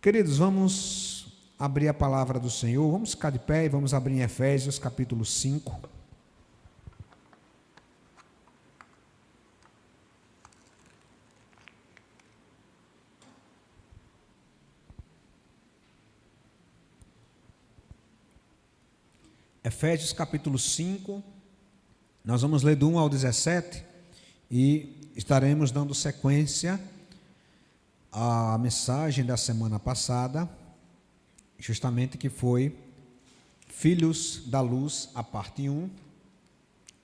Queridos, vamos abrir a palavra do Senhor, vamos ficar de pé e vamos abrir em Efésios capítulo 5. Efésios capítulo 5, nós vamos ler do 1 ao 17 e estaremos dando sequência à mensagem da semana passada, justamente que foi Filhos da Luz, a parte 1,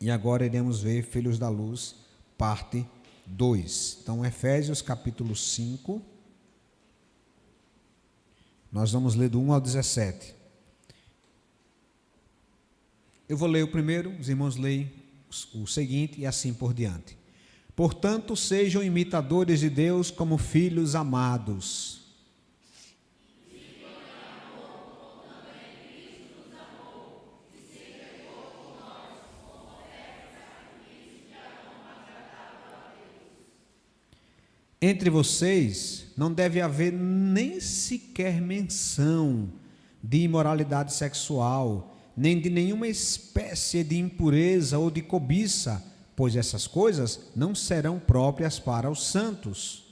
e agora iremos ver Filhos da Luz, parte 2. Então, Efésios capítulo 5, nós vamos ler do 1 ao 17. Eu vou ler o primeiro, os irmãos leem o seguinte e assim por diante. Portanto, sejam imitadores de Deus como filhos amados. Entre vocês não deve haver nem sequer menção de imoralidade sexual, nem de nenhuma espécie de impureza ou de cobiça, pois essas coisas não serão próprias para os santos.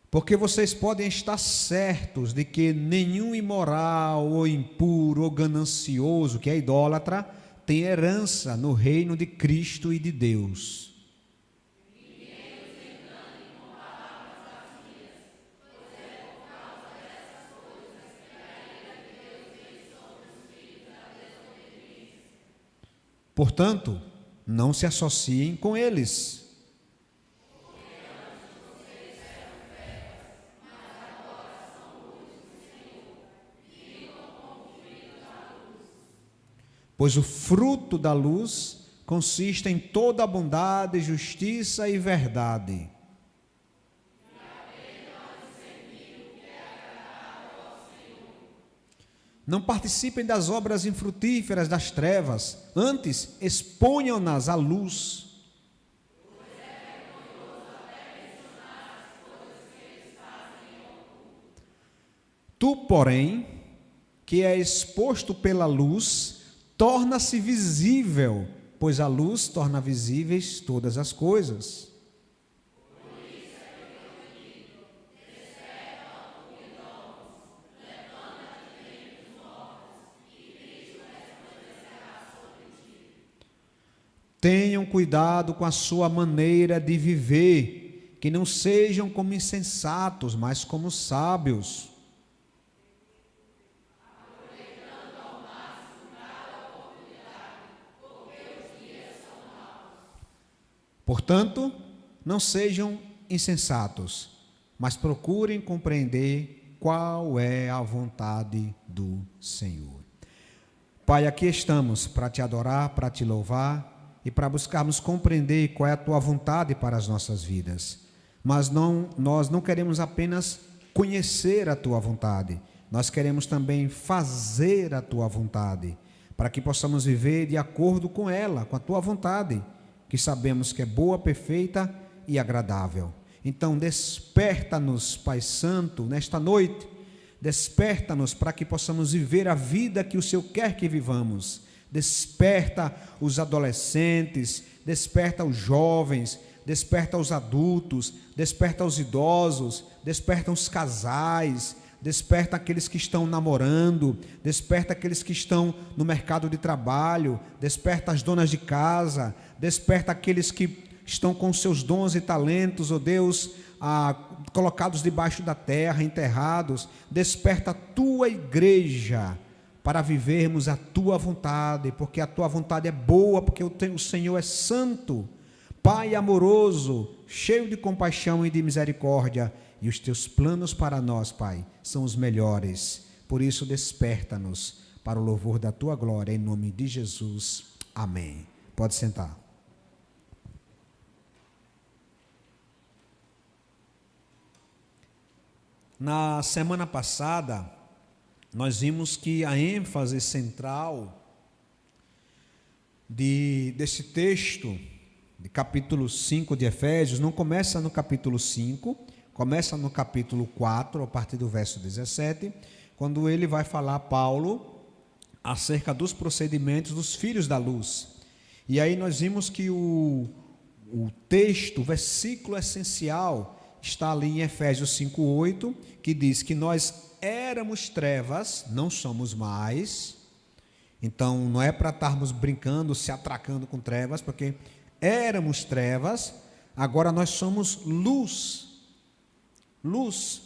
Porque vocês podem estar certos de que nenhum imoral ou impuro ou ganancioso, que é idólatra, tem herança no reino de Cristo e de Deus. Portanto, não se associem com eles. Pois o fruto da luz consiste em toda a bondade, justiça e verdade. Não participem das obras infrutíferas das trevas, antes exponham-nas à luz. Tu, porém, que é exposto pela luz, torna-se visível, pois a luz torna visíveis todas as coisas. Tenham cuidado com a sua maneira de viver, que não sejam como insensatos, mas como sábios. Portanto, não sejam insensatos, mas procurem compreender qual é a vontade do Senhor. Pai, aqui estamos para te adorar, para te louvar e para buscarmos compreender qual é a tua vontade para as nossas vidas. Mas nós não queremos apenas conhecer a tua vontade, nós queremos também fazer a tua vontade, para que possamos viver de acordo com ela, com a tua vontade, que sabemos que é boa, perfeita e agradável. Então desperta-nos, Pai Santo, nesta noite, desperta-nos para que possamos viver a vida que o Senhor quer que vivamos. Desperta os adolescentes, desperta os jovens, desperta os adultos, desperta os idosos, desperta os casais, desperta aqueles que estão namorando, desperta aqueles que estão no mercado de trabalho, desperta as donas de casa, desperta aqueles que estão com seus dons e talentos, ó Deus, colocados debaixo da terra, enterrados. Desperta a tua igreja para vivermos a tua vontade, porque a tua vontade é boa, porque o Senhor é santo, Pai amoroso, cheio de compaixão e de misericórdia, e os teus planos para nós, Pai, são os melhores. Por isso, desperta-nos para o louvor da tua glória, em nome de Jesus. Amém. Pode sentar. Na semana passada, nós vimos que a ênfase central desse texto, de capítulo 5 de Efésios, não começa no capítulo 5, começa no capítulo 4, a partir do verso 17, quando ele vai falar, Paulo, acerca dos procedimentos dos filhos da luz. E aí nós vimos que o texto, o versículo essencial, está ali em Efésios 5:8, que diz que nós éramos trevas, não somos mais. Então não é para estarmos brincando, se atracando com trevas, porque éramos trevas, agora nós somos luz. Luz.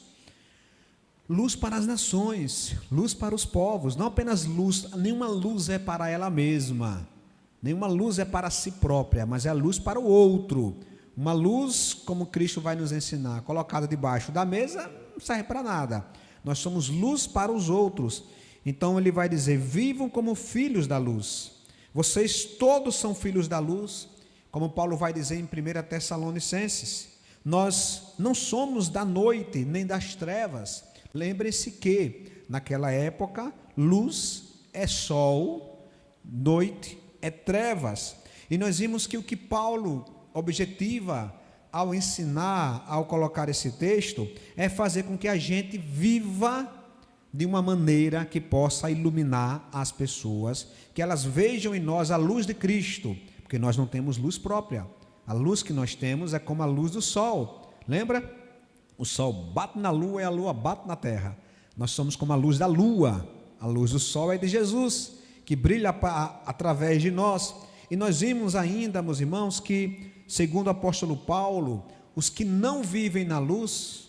Luz para as nações, luz para os povos, não apenas luz, nenhuma luz é para ela mesma, nenhuma luz é para si própria, mas é a luz para o outro. Uma luz, como Cristo vai nos ensinar, colocada debaixo da mesa, não serve para nada. Nós somos luz para os outros. Então ele vai dizer, vivam como filhos da luz. Vocês todos são filhos da luz, como Paulo vai dizer em 1 Tessalonicenses. Nós não somos da noite, nem das trevas. Lembre-se que, naquela época, luz é sol, noite é trevas. E nós vimos que o que Paulo objetiva ao ensinar, ao colocar esse texto, é fazer com que a gente viva de uma maneira que possa iluminar as pessoas, que elas vejam em nós a luz de Cristo, porque nós não temos luz própria. A luz que nós temos é como a luz do sol. Lembra? O sol bate na lua e a lua bate na terra. Nós somos como a luz da lua. A luz do sol é de Jesus, que brilha através de nós. E nós vimos ainda, meus irmãos, que, segundo o apóstolo Paulo, os que não vivem na luz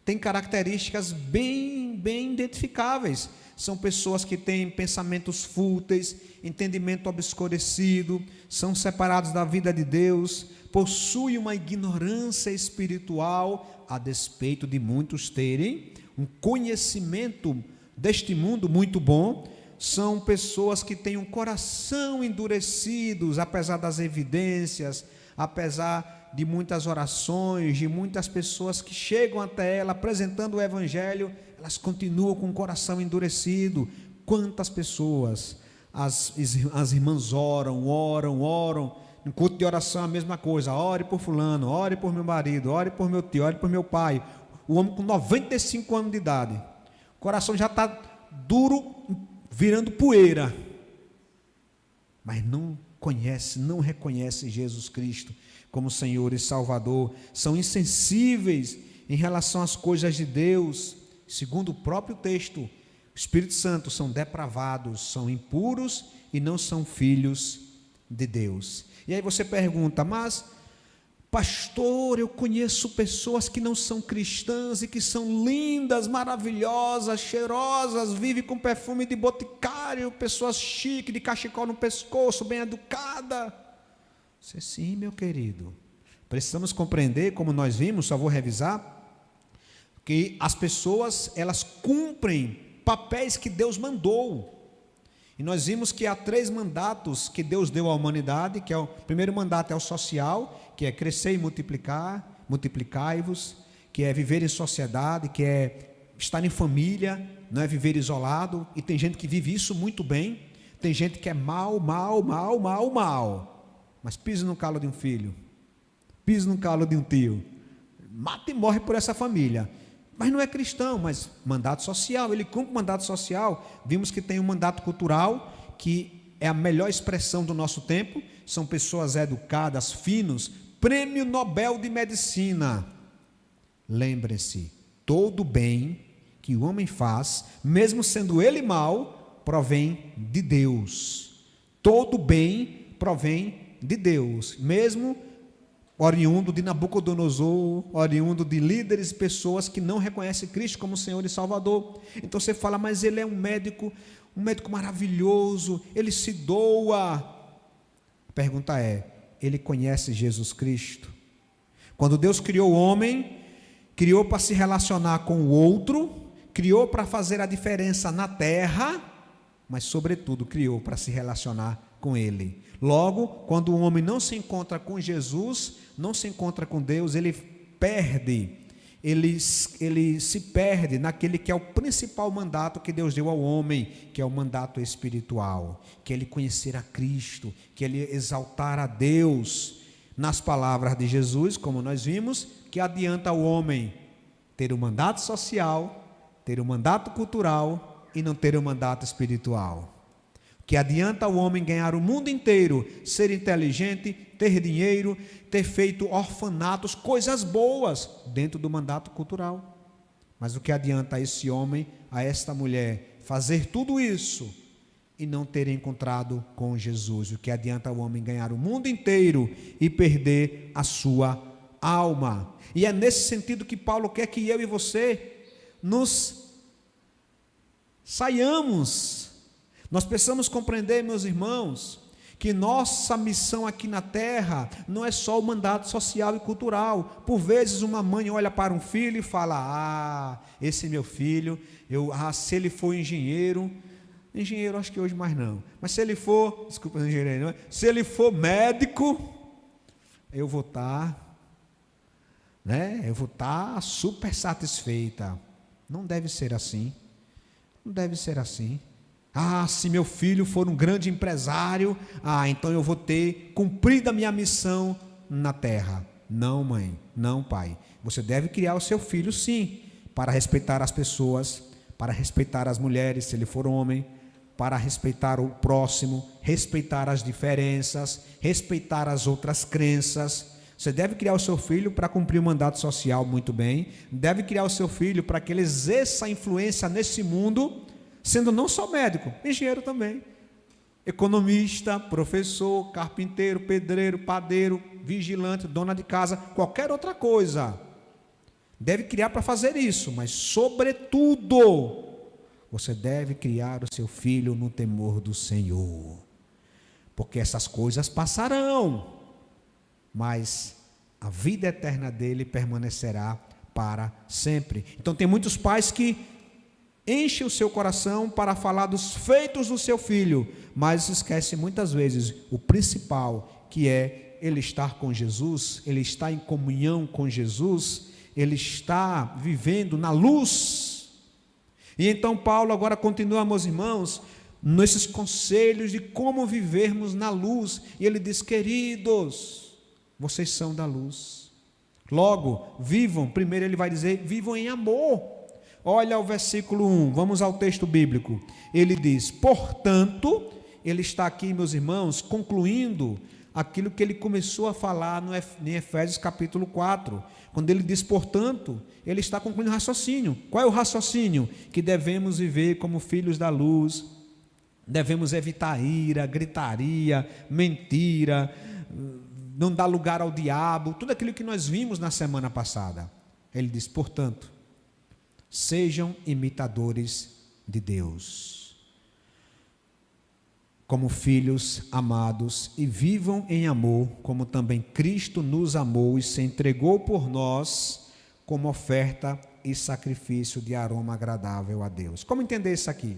têm características bem identificáveis. São pessoas que têm pensamentos fúteis, entendimento obscurecido, são separados da vida de Deus, possuem uma ignorância espiritual, a despeito de muitos terem um conhecimento deste mundo muito bom. São pessoas que têm um coração endurecido, apesar das evidências, apesar de muitas orações, de muitas pessoas que chegam até ela apresentando o Evangelho, elas continuam com o coração endurecido. Quantas pessoas, as irmãs oram, no culto de oração é a mesma coisa, ore por fulano, ore por meu marido, ore por meu tio, ore por meu pai. O homem com 95 anos de idade, o coração já está duro, virando poeira, mas não conhece, não reconhece Jesus Cristo como Senhor e Salvador, são insensíveis em relação às coisas de Deus. Segundo o próprio texto, o Espírito Santo, são depravados, são impuros e não são filhos de Deus. E aí você pergunta, mas pastor, eu conheço pessoas que não são cristãs e que são lindas, maravilhosas, cheirosas, vivem com perfume de boticário, pessoas chiques, de cachecol no pescoço, bem educada. Sim, meu querido, precisamos compreender, como nós vimos, só vou revisar, que as pessoas, elas cumprem papéis que Deus mandou. E nós vimos que há 3 mandatos que Deus deu à humanidade, que é o primeiro mandato é o social, que é crescer e multiplicar, multiplicai-vos, que é viver em sociedade, que é estar em família, não é viver isolado. E tem gente que vive isso muito bem, tem gente que é mal, mas pisa no calo de um filho, pisa no calo de um tio, mata e morre por essa família, mas não é cristão. Mas mandato social, ele cumpre o mandato social. Vimos que tem um mandato cultural, que é a melhor expressão do nosso tempo, são pessoas educadas, finos, prêmio Nobel de Medicina. Lembre-se, todo bem que o homem faz, mesmo sendo ele mau, provém de Deus. Todo bem provém de Deus, mesmo oriundo de Nabucodonosor, oriundo de líderes, pessoas que não reconhecem Cristo como Senhor e Salvador. Então você fala, mas ele é um médico maravilhoso, ele se doa. A pergunta é, ele conhece Jesus Cristo? Quando Deus criou o homem, criou para se relacionar com o outro, criou para fazer a diferença na terra, mas sobretudo criou para se relacionar com ele. Logo, quando o homem não se encontra com Jesus, não se encontra com Deus, ele perde ele se perde naquele que é o principal mandato que Deus deu ao homem, que é o mandato espiritual, que é ele conhecer a Cristo, que é ele exaltar a Deus. Nas palavras de Jesus, como nós vimos, que adianta o homem ter o mandato social, ter o mandato cultural e não ter o mandato espiritual. Que adianta o homem ganhar o mundo inteiro, ser inteligente, ter dinheiro, ter feito orfanatos, coisas boas dentro do mandato cultural. Mas o que adianta a esse homem, a esta mulher, fazer tudo isso e não ter encontrado com Jesus? O que adianta o homem ganhar o mundo inteiro e perder a sua alma? E é nesse sentido que Paulo quer que eu e você nos saiamos. Nós precisamos compreender, meus irmãos, que nossa missão aqui na terra não é só o mandato social e cultural. Por vezes uma mãe olha para um filho e fala: esse meu filho, se ele for engenheiro acho que hoje mais não, mas se ele for, desculpa, engenheiro não, se ele for médico, eu vou estar super satisfeita. Não deve ser assim, não deve ser assim. Se meu filho for um grande empresário, então eu vou ter cumprido a minha missão na terra. Não, mãe, não, pai. Você deve criar o seu filho, sim, para respeitar as pessoas, para respeitar as mulheres, se ele for homem, para respeitar o próximo, respeitar as diferenças, respeitar as outras crenças. Você deve criar o seu filho para cumprir o mandato social muito bem, deve criar o seu filho para que ele exerça influência nesse mundo, sendo não só médico, engenheiro também, economista, professor, carpinteiro, pedreiro, padeiro, vigilante, dona de casa, qualquer outra coisa. Deve criar para fazer isso, mas sobretudo, você deve criar o seu filho no temor do Senhor, porque essas coisas passarão, mas a vida eterna dele permanecerá para sempre. Então tem muitos pais que enche o seu coração para falar dos feitos do seu filho, mas esquece muitas vezes o principal, que é ele estar com Jesus, ele está em comunhão com Jesus, ele está vivendo na luz. E então Paulo agora continua, meus irmãos, nesses conselhos de como vivermos na luz, e ele diz: queridos, vocês são da luz, logo vivam. Primeiro ele vai dizer: vivam em amor. Olha o versículo 1, vamos ao texto bíblico. Ele diz: portanto, ele está aqui, meus irmãos, concluindo aquilo que ele começou a falar em Efésios capítulo 4. Quando ele diz portanto, ele está concluindo o raciocínio. Qual é o raciocínio? Que devemos viver como filhos da luz, devemos evitar ira, gritaria, mentira, não dar lugar ao diabo, tudo aquilo que nós vimos na semana passada. Ele diz: portanto, sejam imitadores de Deus, como filhos amados, e vivam em amor, como também Cristo nos amou e se entregou por nós, como oferta e sacrifício de aroma agradável a Deus. Como entender isso aqui?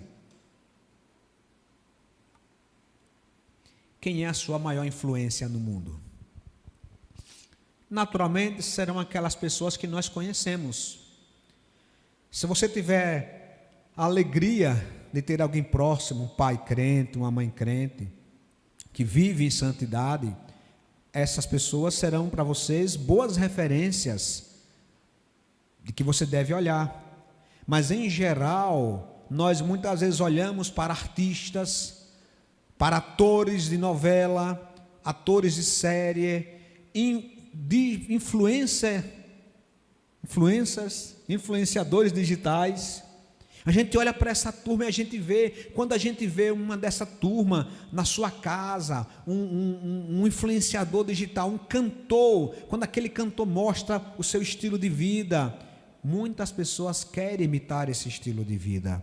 Quem é a sua maior influência no mundo? Naturalmente serão aquelas pessoas que nós conhecemos. Se você tiver a alegria de ter alguém próximo, um pai crente, uma mãe crente, que vive em santidade, essas pessoas serão para vocês boas referências de que você deve olhar. Mas em geral, nós muitas vezes olhamos para artistas, para atores de novela, atores de série, de influenciadores digitais. A gente olha para essa turma e a gente vê, quando a gente vê uma dessa turma na sua casa, um influenciador digital, um cantor, quando aquele cantor mostra o seu estilo de vida, muitas pessoas querem imitar esse estilo de vida.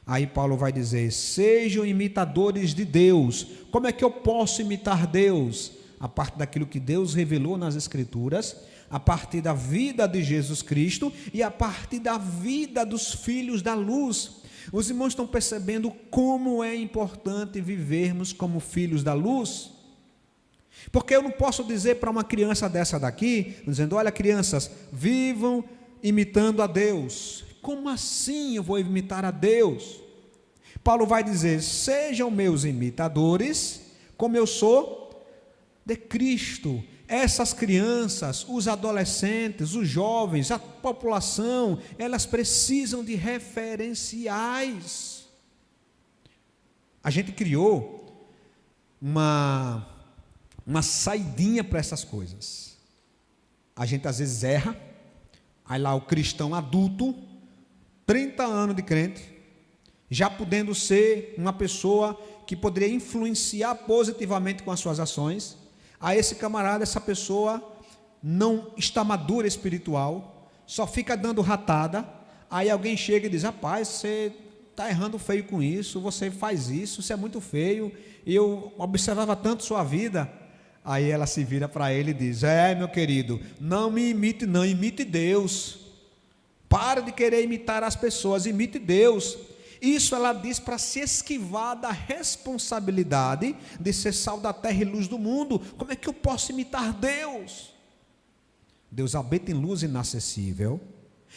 Aí Paulo vai dizer: sejam imitadores de Deus. Como é que eu posso imitar Deus? A partir daquilo que Deus revelou nas Escrituras, a partir da vida de Jesus Cristo e a partir da vida dos filhos da luz. Os irmãos estão percebendo como é importante vivermos como filhos da luz? Porque eu não posso dizer para uma criança dessa daqui, dizendo: olha, crianças, vivam imitando a Deus. Como assim eu vou imitar a Deus? Paulo vai dizer: sejam meus imitadores, como eu sou de Cristo. Essas crianças, os adolescentes, os jovens, a população, elas precisam de referenciais. A gente criou uma saidinha para essas coisas. A gente às vezes erra, aí lá o cristão adulto, 30 anos de crente, já podendo ser uma pessoa que poderia influenciar positivamente com as suas ações. A esse camarada, essa pessoa não está madura espiritual, só fica dando ratada. Aí alguém chega e diz: rapaz, você está errando feio com isso, você faz isso, isso é muito feio, eu observava tanto sua vida. Aí ela se vira para ele e diz: meu querido, não me imite não, imite Deus. Para de querer imitar as pessoas, imite Deus. Isso ela diz para se esquivar da responsabilidade de ser sal da terra e luz do mundo. Como é que eu posso imitar Deus? Deus habita em luz inacessível,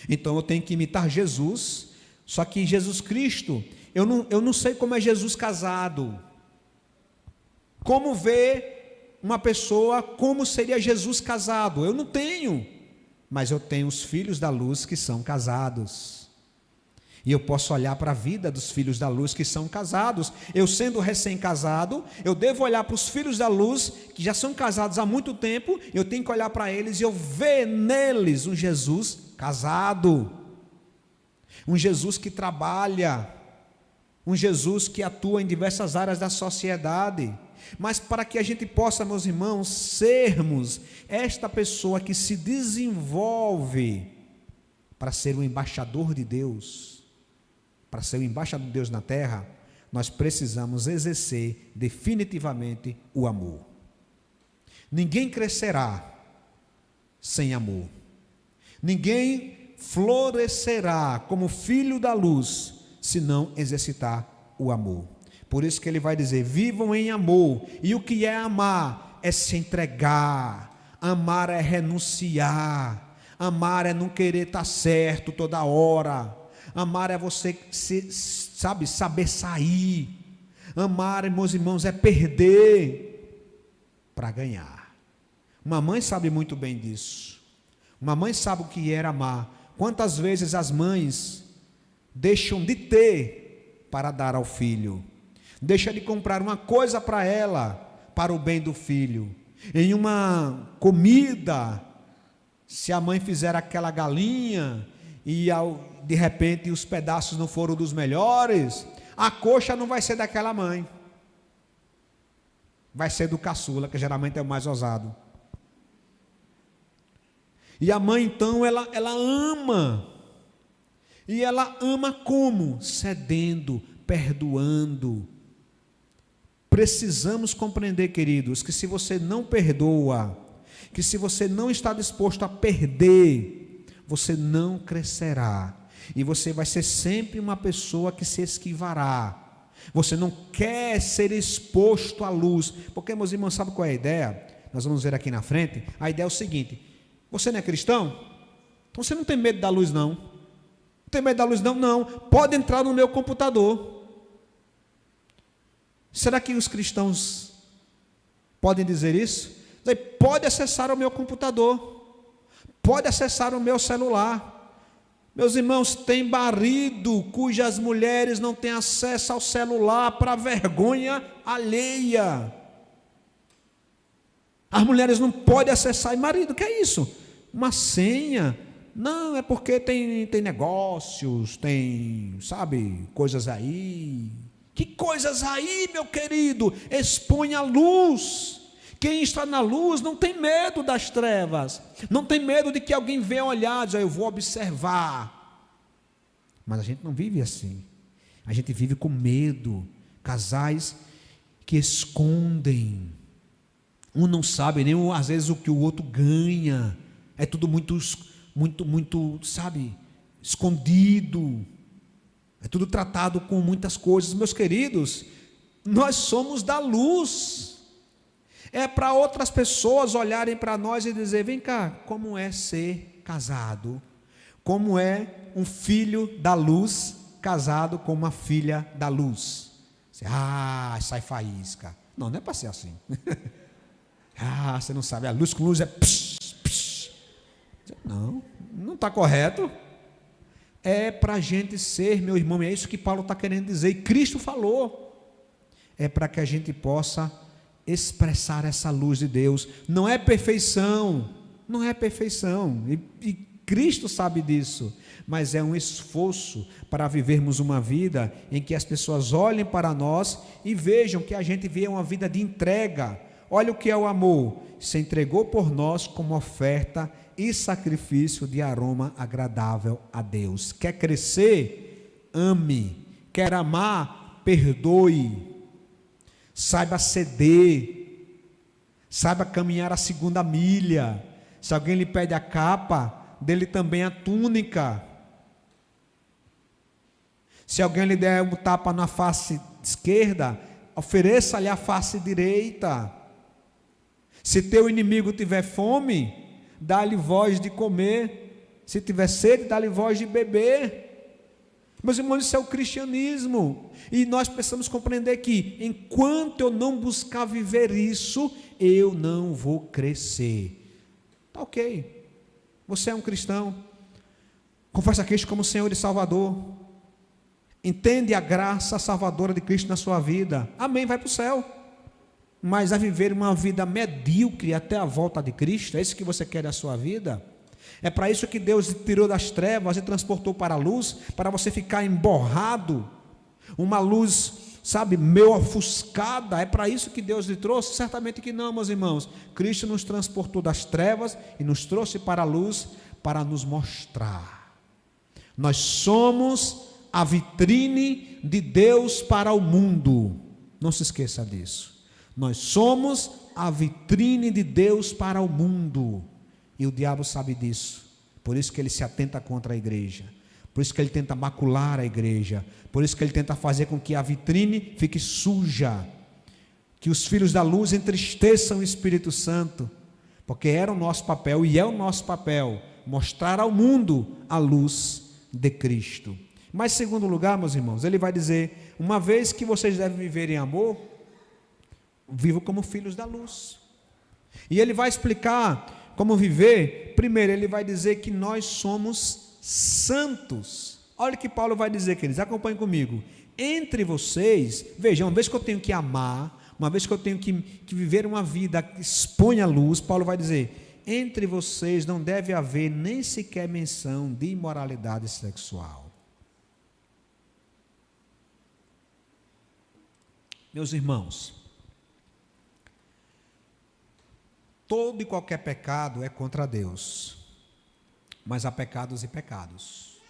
então eu tenho que imitar Jesus. Só que Jesus Cristo, eu não sei como é Jesus casado. Como ver uma pessoa, como seria Jesus casado? Eu não tenho, mas eu tenho os filhos da luz que são casados. E eu posso olhar para a vida dos filhos da luz que são casados. Eu, sendo recém-casado, eu devo olhar para os filhos da luz que já são casados há muito tempo. Eu tenho que olhar para eles e eu ver neles um Jesus casado, um Jesus que trabalha, um Jesus que atua em diversas áreas da sociedade. Mas para que a gente possa, meus irmãos, sermos esta pessoa que se desenvolve para ser um embaixador de Deus, para ser o embaixador de Deus na terra, nós precisamos exercer definitivamente o amor. Ninguém crescerá sem amor. Ninguém florescerá como filho da luz se não exercitar o amor. Por isso que ele vai dizer: vivam em amor. E o que é amar? É se entregar. Amar é renunciar. Amar é não querer estar certo toda hora. Amar é você saber sair. Amar, meus irmãos, é perder para ganhar. Uma mãe sabe muito bem disso. Uma mãe sabe o que é amar. Quantas vezes as mães deixam de ter para dar ao filho? Deixa de comprar uma coisa para ela, para o bem do filho. Em uma comida, se a mãe fizer aquela galinha e de repente os pedaços não foram dos melhores, a coxa não vai ser daquela mãe, vai ser do caçula, que geralmente é o mais ousado. E a mãe então, ela ama. E ela ama como? Cedendo, perdoando. Precisamos compreender, queridos, que se você não perdoa, que se você não está disposto a perder, você não crescerá. E você vai ser sempre uma pessoa que se esquivará. Você não quer ser exposto à luz. Porque, meus irmãos, sabe qual é a ideia? Nós vamos ver aqui na frente. A ideia é o seguinte: você não é cristão? Então você não tem medo da luz, não. Não tem medo da luz, não? Não. Pode entrar no meu computador. Será que os cristãos podem dizer isso? Pode acessar o meu computador. Pode acessar o meu celular. Meus irmãos, tem marido cujas mulheres não têm acesso ao celular para vergonha alheia. As mulheres não podem acessar. E marido, o que é isso? Uma senha? Não, é porque tem negócios, tem, sabe, coisas aí. Que coisas aí, meu querido? Expõe a luz. Quem está na luz não tem medo das trevas, não tem medo de que alguém venha olhar e dizer: eu vou observar. Mas a gente não vive assim. A gente vive com medo. Casais que escondem. Um não sabe nem às vezes o que o outro ganha. É tudo muito, sabe, escondido. É tudo tratado com muitas coisas. Meus queridos, nós somos da luz. É para outras pessoas olharem para nós e dizer: vem cá, como é ser casado? como é um filho da luz casado com uma filha da luz. Sai faísca. Não, não é para ser assim. Você não sabe, a luz com luz é psh, psh. Não, não está correto. É para a gente ser, meu irmão, e é isso que Paulo está querendo dizer, e Cristo falou, é para que a gente possa expressar essa luz de Deus. Não é perfeição, não é perfeição, e Cristo sabe disso, mas é um esforço para vivermos uma vida em que as pessoas olhem para nós e vejam que a gente vê uma vida de entrega. Olha o que é o amor, se entregou por nós como oferta e sacrifício de aroma agradável a Deus. Quer crescer? Ame. Quer amar? Perdoe. Saiba ceder. Saiba caminhar a segunda milha. Se alguém lhe pede a capa, dê-lhe também a túnica. Se alguém lhe der um tapa na face esquerda, ofereça-lhe a face direita. Se teu inimigo tiver fome, dá-lhe voz de comer. Se tiver sede, dá-lhe voz de beber. Meus irmãos, isso é o cristianismo. E nós precisamos compreender que, enquanto eu não buscar viver isso, eu não vou crescer. Tá ok. Você é um cristão. Confessa Cristo como Senhor e Salvador. Entende a graça salvadora de Cristo na sua vida. Amém, vai para o céu. Mas a viver uma vida medíocre até a volta de Cristo, é isso que você quer da sua vida? É para isso que Deus te tirou das trevas e transportou para a luz, para você ficar emborrado, uma luz, meio ofuscada? É para isso que Deus lhe trouxe? Certamente que não, meus irmãos. Cristo nos transportou das trevas e nos trouxe para a luz, para nos mostrar. Nós somos a vitrine de Deus para o mundo, não se esqueça disso. Nós somos a vitrine de Deus para o mundo, e o diabo sabe disso, por isso que ele se atenta contra a igreja, por isso que ele tenta macular a igreja, por isso que ele tenta fazer com que a vitrine fique suja, que os filhos da luz entristeçam o Espírito Santo, porque era o nosso papel, e é o nosso papel, mostrar ao mundo a luz de Cristo. Mas, em segundo lugar, meus irmãos, ele vai dizer, uma vez que vocês devem viver em amor, vivam como filhos da luz. E ele vai explicar como viver. Primeiro, ele vai dizer que nós somos santos. Olha o que Paulo vai dizer, queridos, acompanhem comigo. Entre vocês, vejam, uma vez que eu tenho que amar, uma vez que eu tenho que viver uma vida que expõe a luz, Paulo vai dizer, entre vocês não deve haver nem sequer menção de imoralidade sexual. Meus irmãos, todo e qualquer pecado é contra Deus, mas há pecados e pecados.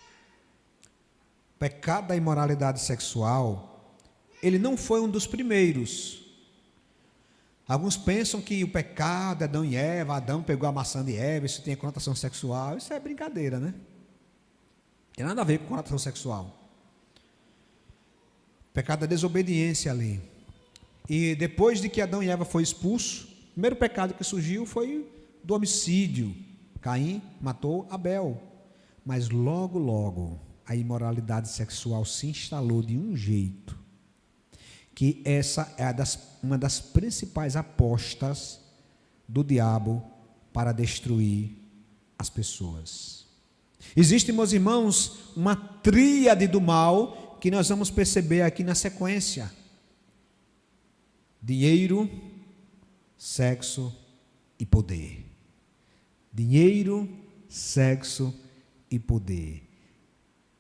O pecado da imoralidade sexual, ele não foi um dos primeiros. Alguns pensam que o pecado, Adão e Eva, Adão pegou a maçã de Eva, isso tem conotação sexual, isso é brincadeira, né? Não tem nada a ver com conotação sexual. O pecado da desobediência ali. E depois de que Adão e Eva foram expulsos, o primeiro pecado que surgiu foi do homicídio. Caim matou Abel. Mas logo, logo, a imoralidade sexual se instalou de um jeito que essa é uma das principais apostas do diabo para destruir as pessoas. Existe, meus irmãos, uma tríade do mal que nós vamos perceber aqui na sequência: dinheiro, sexo e poder. Dinheiro, sexo e poder.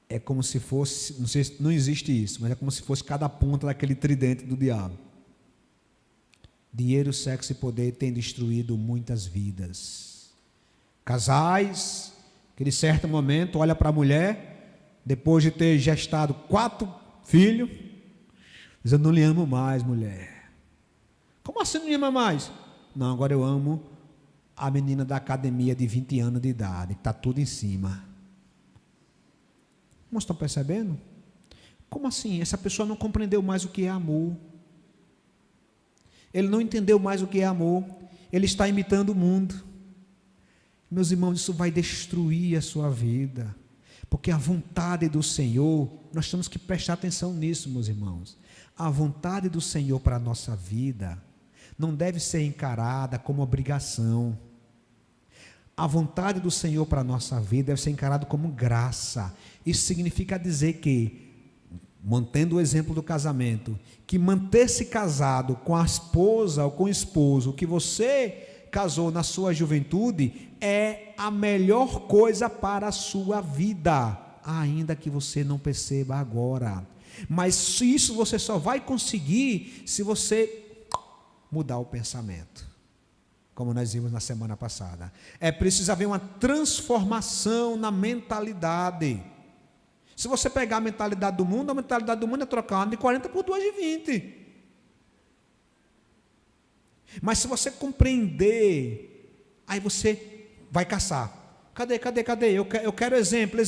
É como se fosse, não sei, não existe isso, mas é como se fosse cada ponta daquele tridente do diabo. Dinheiro, sexo e poder têm destruído muitas vidas. Casais que de certo momento olha para a mulher, depois de ter gestado 4 filhos, diz: eu não lhe amo mais, mulher. Como assim não lhe ama mais? Não, agora eu amo a menina da academia de 20 anos de idade, que está tudo em cima. Vocês estão percebendo? Como assim? Essa pessoa não compreendeu mais o que é amor. Ele não entendeu mais o que é amor. Ele está imitando o mundo. Meus irmãos, isso vai destruir a sua vida. Porque a vontade do Senhor, nós temos que prestar atenção nisso, meus irmãos. A vontade do Senhor para a nossa vida não deve ser encarada como obrigação. A vontade do Senhor para a nossa vida deve ser encarada como graça. Isso significa dizer que, mantendo o exemplo do casamento, que manter-se casado com a esposa ou com o esposo que você casou na sua juventude é a melhor coisa para a sua vida, ainda que você não perceba agora. Mas isso você só vai conseguir se você mudar o pensamento, como nós vimos na semana passada. É preciso haver uma transformação na mentalidade. Se você pegar a mentalidade do mundo, a mentalidade do mundo é trocar uma de 40 por 2 de 20. Mas se você compreender, aí você vai caçar. Cadê? Eu quero exemplo.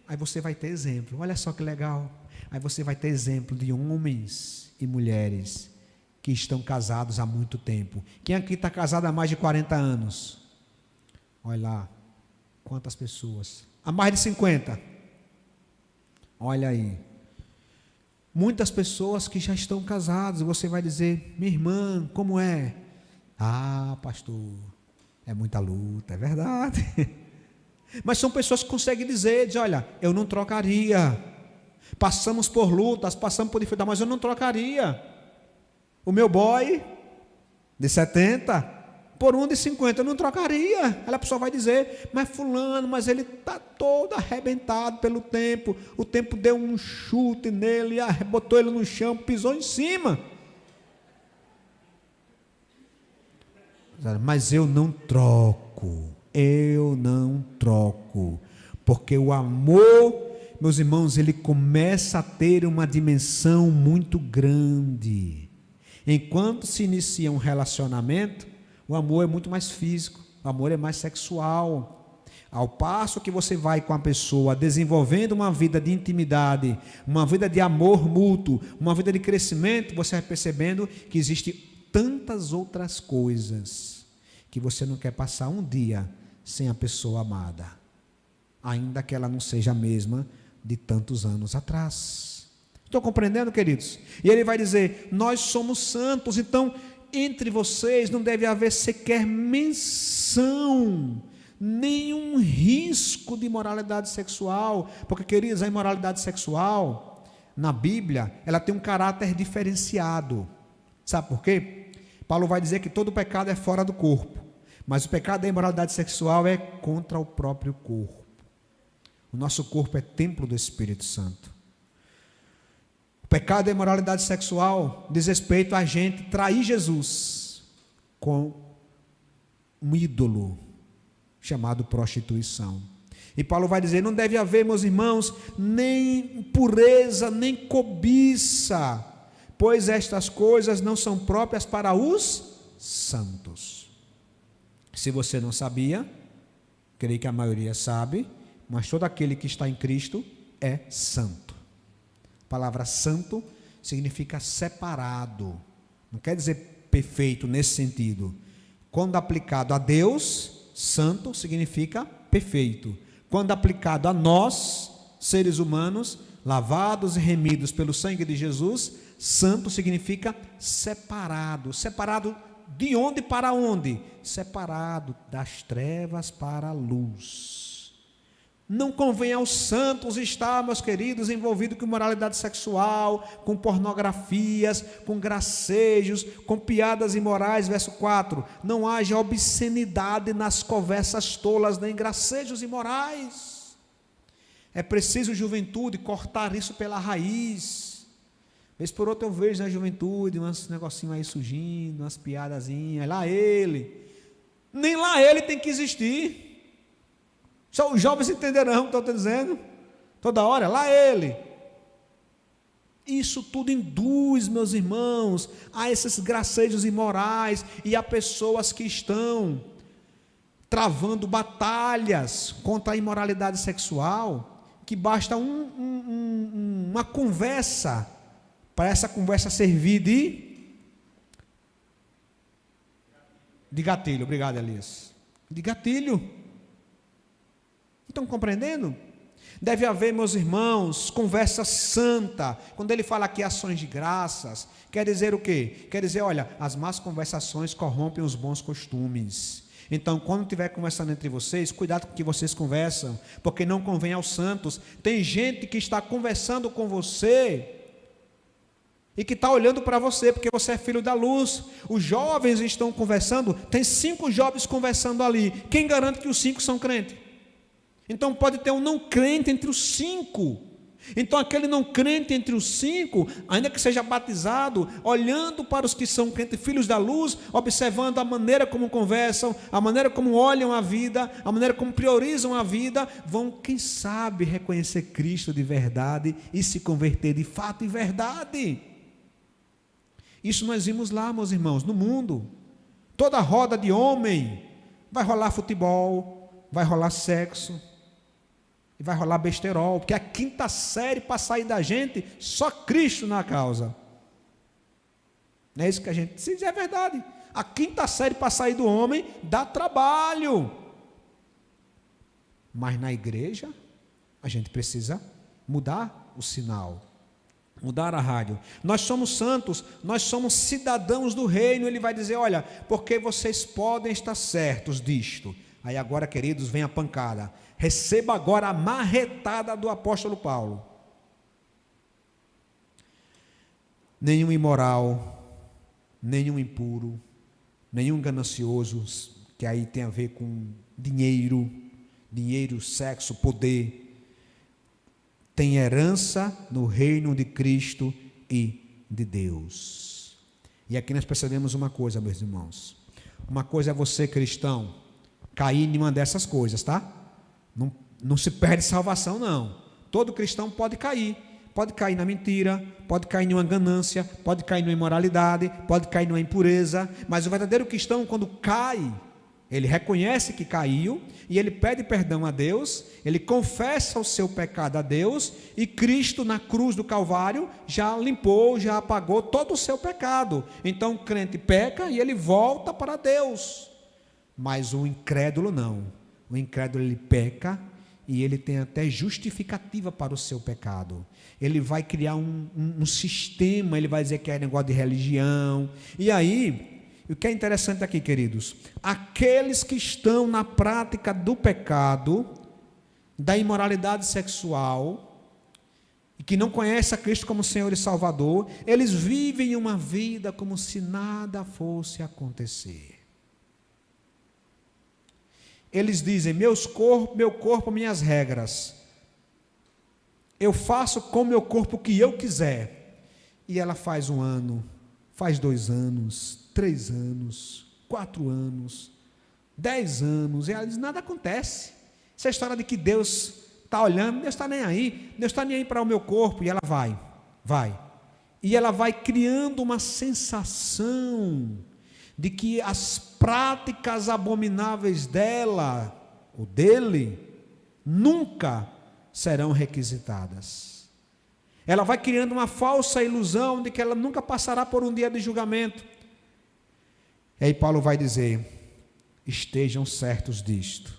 Aí você vai ter exemplo. Olha só que legal. Aí você vai ter exemplo de homens e mulheres que estão casados há muito tempo. Quem aqui está casado há mais de 40 anos? Olha lá, quantas pessoas. Há mais de 50. Olha aí. Muitas pessoas que já estão casadas. Você vai dizer, minha irmã, como é? Ah, pastor, é muita luta, é verdade. Mas são pessoas que conseguem dizer, olha, eu não trocaria. Passamos por lutas, passamos por dificuldades, mas eu não trocaria o meu boy de 70 por um de 50, eu não trocaria. Aí a pessoa vai dizer, mas fulano, mas ele está todo arrebentado pelo tempo, o tempo deu um chute nele, botou ele no chão, pisou em cima. Mas eu não troco, porque o amor, meus irmãos, ele começa a ter uma dimensão muito grande. Enquanto se inicia um relacionamento, o amor é muito mais físico, o amor é mais sexual. Ao passo que você vai com a pessoa desenvolvendo uma vida de intimidade, uma vida de amor mútuo, uma vida de crescimento, você vai percebendo que existem tantas outras coisas que você não quer passar um dia sem a pessoa amada, ainda que ela não seja a mesma de tantos anos atrás. Estão compreendendo, queridos? E ele vai dizer, nós somos santos, então entre vocês não deve haver sequer menção, nenhum risco de imoralidade sexual, porque, queridos, a imoralidade sexual, na Bíblia, ela tem um caráter diferenciado. Sabe por quê? Paulo vai dizer que todo pecado é fora do corpo, mas o pecado da imoralidade sexual é contra o próprio corpo. O nosso corpo é templo do Espírito Santo. O pecado da imoralidade sexual diz respeito a gente trair Jesus com um ídolo chamado prostituição. E Paulo vai dizer, não deve haver, meus irmãos, nem impureza, nem cobiça, pois estas coisas não são próprias para os santos. Se você não sabia, creio que a maioria sabe, mas todo aquele que está em Cristo é santo. A palavra santo significa separado, não quer dizer perfeito nesse sentido. Quando aplicado a Deus, santo significa perfeito. Quando aplicado a nós, seres humanos, lavados e remidos pelo sangue de Jesus, santo significa separado. Separado de onde para onde? Separado das trevas para a luz. Não convém aos santos estar, meus queridos, envolvidos com moralidade sexual, com pornografias, com gracejos, com piadas imorais. Verso 4, não haja obscenidade nas conversas tolas, nem gracejos imorais. É preciso, juventude, cortar isso pela raiz. Vez por outra eu vejo na juventude, uns negocinhos aí surgindo, umas piadazinhas, lá ele. Nem lá ele tem que existir. Só os jovens entenderão o que eu estou dizendo. Toda hora, lá ele. Isso tudo induz, meus irmãos, a esses gracejos imorais e a pessoas que estão travando batalhas contra a imoralidade sexual, que basta uma conversa, para essa conversa servir de gatilho. Obrigado, Elias. De gatilho. Estão compreendendo? Deve haver, meus irmãos, conversa santa. Quando ele fala aqui ações de graças, quer dizer o quê? Quer dizer, olha, as más conversações corrompem os bons costumes. Então, quando estiver conversando entre vocês, cuidado com o que vocês conversam, porque não convém aos santos. Tem gente que está conversando com você e que está olhando para você, porque você é filho da luz. Os jovens estão conversando, tem 5 jovens conversando ali. Quem garante que os 5 são crentes? Então pode ter um não crente entre os 5. Então aquele não crente entre os 5, ainda que seja batizado, olhando para os que são crentes, filhos da luz, observando a maneira como conversam, a maneira como olham a vida, a maneira como priorizam a vida, vão, quem sabe, reconhecer Cristo de verdade e se converter de fato e verdade. Isso nós vimos lá, meus irmãos, no mundo. Toda roda de homem, vai rolar futebol, vai rolar sexo, e vai rolar besterol, porque a 5ª série para sair da gente, só Cristo na causa. Não é isso que a gente diz, é verdade. A 5ª série para sair do homem dá trabalho. Mas na igreja, a gente precisa mudar o sinal, mudar a rádio. Nós somos santos, nós somos cidadãos do reino. Ele vai dizer, olha, porque vocês podem estar certos disto. Aí agora, queridos, vem a pancada. Receba agora a marretada do apóstolo Paulo. Nenhum imoral, nenhum impuro, nenhum ganancioso, que aí tem a ver com dinheiro, sexo, poder, tem herança no reino de Cristo e de Deus. E aqui nós percebemos uma coisa, meus irmãos. Uma coisa é você, cristão, cair em uma dessas coisas, tá? Não se perde salvação, não. Todo cristão pode cair na mentira, pode cair numa ganância, pode cair numa imoralidade, pode cair numa impureza, mas o verdadeiro cristão, quando cai, ele reconhece que caiu, e ele pede perdão a Deus, ele confessa o seu pecado a Deus, e Cristo na cruz do Calvário já limpou, já apagou todo o seu pecado. Então o crente peca e ele volta para Deus, mas o incrédulo não. O incrédulo, ele peca e ele tem até justificativa para o seu pecado. Ele vai criar um sistema, ele vai dizer que é negócio de religião. E aí, o que é interessante aqui, queridos, aqueles que estão na prática do pecado, da imoralidade sexual, e que não conhecem a Cristo como Senhor e Salvador, eles vivem uma vida como se nada fosse acontecer. Eles dizem, meu corpo, minhas regras. Eu faço com meu corpo o que eu quiser. E ela faz 1 ano, faz 2 anos, 3 anos, 4 anos, 10 anos. E ela diz, nada acontece. Essa história de que Deus está olhando, Deus está nem aí. Deus está nem aí para o meu corpo. E ela vai. E ela vai criando uma sensação de que as práticas abomináveis dela, ou dele, nunca serão requisitadas. Ela vai criando uma falsa ilusão de que ela nunca passará por um dia de julgamento. E aí Paulo vai dizer, estejam certos disto,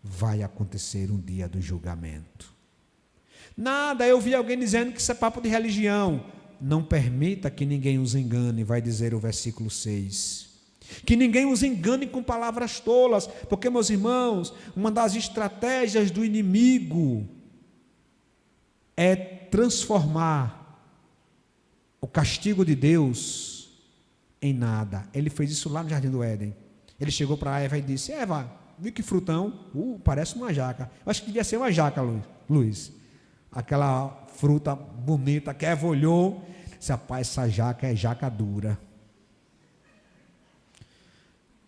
vai acontecer um dia do julgamento. Nada, eu vi alguém dizendo que isso é papo de religião. Não permita que ninguém os engane, vai dizer o versículo 6. Que ninguém os engane com palavras tolas, porque, meus irmãos, uma das estratégias do inimigo é transformar o castigo de Deus em nada. Ele fez isso lá no Jardim do Éden. Ele chegou para Eva e disse, Eva, viu que frutão? Parece uma jaca. Eu acho que devia ser uma jaca, Luiz. Aquela fruta bonita que Eva olhou, disse, rapaz, essa jaca é jaca dura.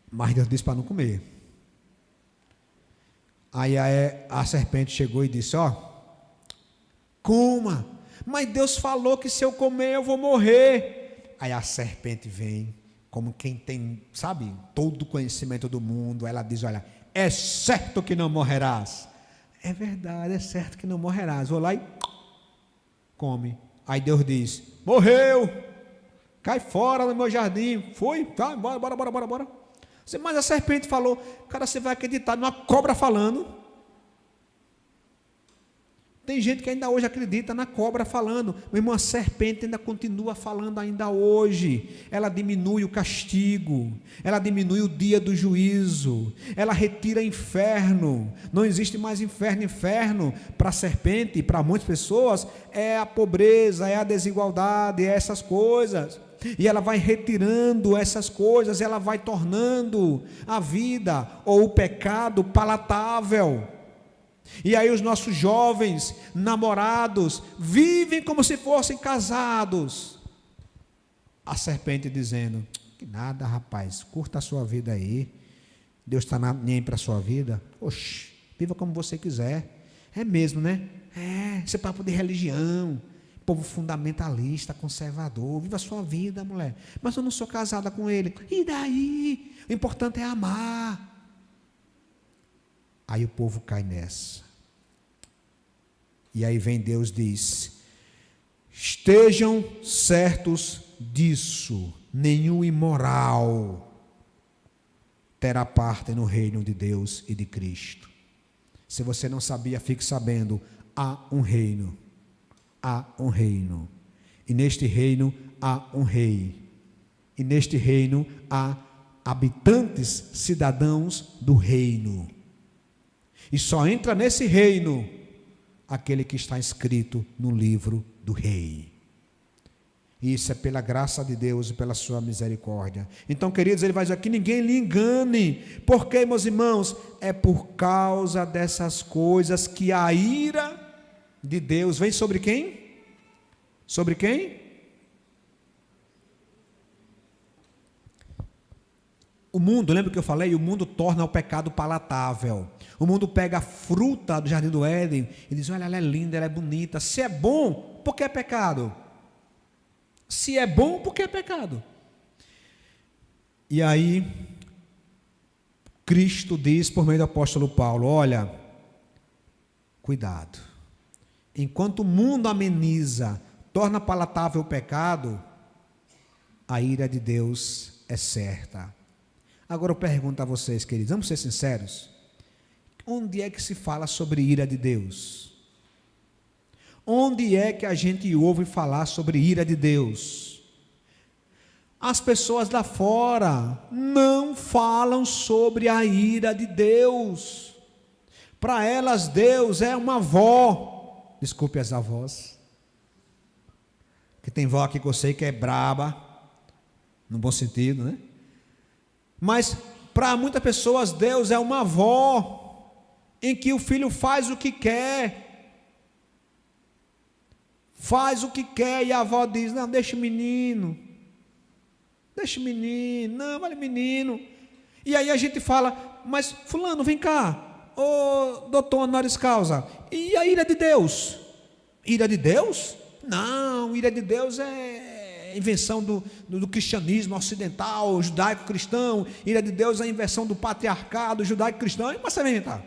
Mas Deus disse para não comer. Aí a serpente chegou e disse, coma, mas Deus falou que se eu comer eu vou morrer. Aí a serpente vem, como quem tem, sabe, todo o conhecimento do mundo, ela diz, olha, é certo que não morrerás. É verdade, é certo que não morrerás. Vou lá e come. Aí Deus diz, morreu, cai fora do meu jardim. Foi, tá, bora. Mas a serpente falou, cara, você vai acreditar numa cobra falando? Tem gente que ainda hoje acredita na cobra falando. Meu irmão, a serpente ainda continua falando ainda hoje. Ela diminui o castigo, ela diminui o dia do juízo, ela retira inferno. Não existe mais inferno. Inferno para a serpente, para muitas pessoas, é a pobreza, é a desigualdade, é essas coisas. E ela vai retirando essas coisas, ela vai tornando a vida ou o pecado palatável. E aí os nossos jovens namorados vivem como se fossem casados. A serpente dizendo: que nada, rapaz, curta a sua vida aí, Deus está nem para a sua vida. Oxe, viva como você quiser. É mesmo, né? Esse é papo de religião, povo fundamentalista, conservador. Viva a sua vida, mulher. Mas eu não sou casada com ele. E daí? O importante é amar. Aí o povo cai nessa. E aí vem Deus e diz: estejam certos disso, nenhum imoral terá parte no reino de Deus e de Cristo. Se você não sabia, fique sabendo, há um reino. Há um reino. E neste reino há um rei. E neste reino há habitantes, cidadãos do reino. E só entra nesse reino aquele que está escrito no livro do rei. Isso é pela graça de Deus e pela sua misericórdia. Então, queridos, ele vai dizer que ninguém lhe engane. Por quê, meus irmãos? É por causa dessas coisas que a ira de Deus vem sobre quem? Sobre quem? O mundo, lembra que eu falei? O mundo torna o pecado palatável. O mundo pega a fruta do jardim do Éden e diz: olha, ela é linda, ela é bonita. Se é bom, por que é pecado? Se é bom, por que é pecado? E aí, Cristo diz por meio do apóstolo Paulo: olha, cuidado. Enquanto o mundo ameniza, torna palatável o pecado, a ira de Deus é certa. Agora eu pergunto a vocês, queridos, vamos ser sinceros. Onde é que se fala sobre ira de Deus? Onde é que a gente ouve falar sobre ira de Deus? As pessoas lá fora não falam sobre a ira de Deus. Para elas, Deus é uma avó. Desculpe as avós. Que tem vó aqui que eu sei que é braba, no bom sentido, né? Mas para muitas pessoas Deus é uma avó, em que o filho faz o que quer, e a avó diz: não, deixa o menino, não, vale menino. E aí a gente fala: mas fulano, vem cá, ô doutor honoris causa, e a ira de Deus? Ira de Deus? Não, ira de Deus é invenção do cristianismo ocidental, judaico-cristão. Ira de Deus é a invenção do patriarcado judaico-cristão. Mas você vai inventar.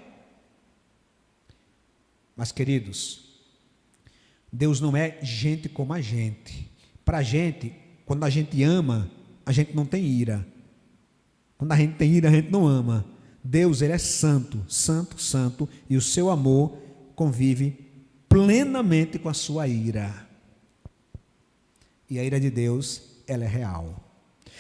Mas, queridos, Deus não é gente como a gente. Para a gente, quando a gente ama, a gente não tem ira. Quando a gente tem ira, a gente não ama. Deus, ele é santo, santo, santo, e o seu amor convive plenamente com a sua ira. E a ira de Deus, ela é real.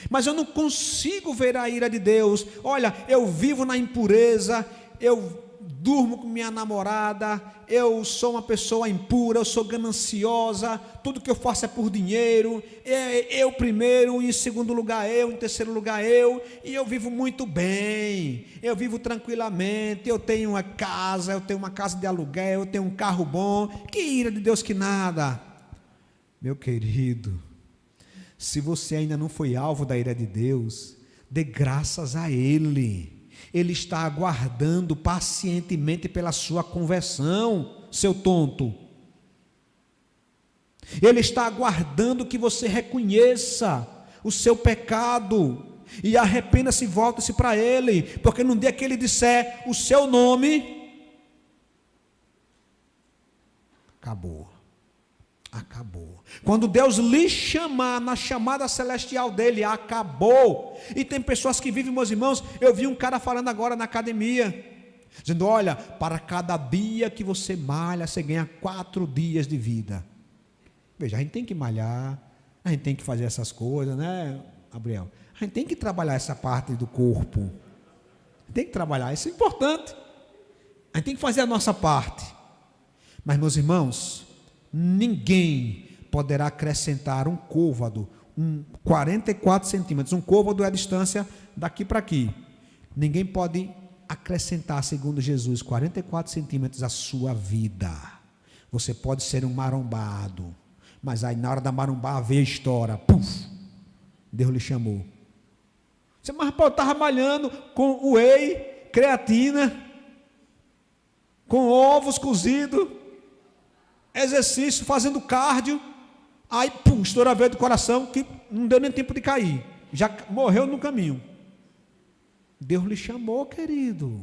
Mas eu não consigo ver a ira de Deus. Olha, eu vivo na impureza, eu durmo com minha namorada, eu sou uma pessoa impura, eu sou gananciosa, tudo que eu faço é por dinheiro, eu primeiro, em segundo lugar eu, em terceiro lugar eu, e eu vivo muito bem, eu vivo tranquilamente, eu tenho uma casa de aluguel, eu tenho um carro bom. Que ira de Deus que nada. Meu querido, se você ainda não foi alvo da ira de Deus, dê graças a Ele. Ele está aguardando pacientemente pela sua conversão, seu tonto. Ele está aguardando que você reconheça o seu pecado e arrependa-se e volte-se para Ele, porque no dia que Ele disser o seu nome, acabou. Quando Deus lhe chamar na chamada celestial dele, acabou. E tem pessoas que vivem, meus irmãos. Eu vi um cara falando agora na academia, dizendo: olha, para cada dia que você malha, você ganha 4 dias de vida. Veja, a gente tem que malhar, a gente tem que fazer essas coisas, né, Gabriel? A gente tem que trabalhar essa parte do corpo, tem que trabalhar, isso é importante, a gente tem que fazer a nossa parte. Mas, meus irmãos, ninguém poderá acrescentar um côvado, 44 centímetros, um côvado é a distância daqui para aqui, ninguém pode acrescentar, segundo Jesus, 44 centímetros à sua vida. Você pode ser um marombado, mas aí na hora da marombar veio a história, puf, Deus lhe chamou. Você, mas rapaz, eu estava malhando com whey, creatina, com ovos cozidos, exercício, fazendo cardio, aí pum, estoura a veia do coração, que não deu nem tempo de cair, já morreu no caminho. Deus lhe chamou, querido,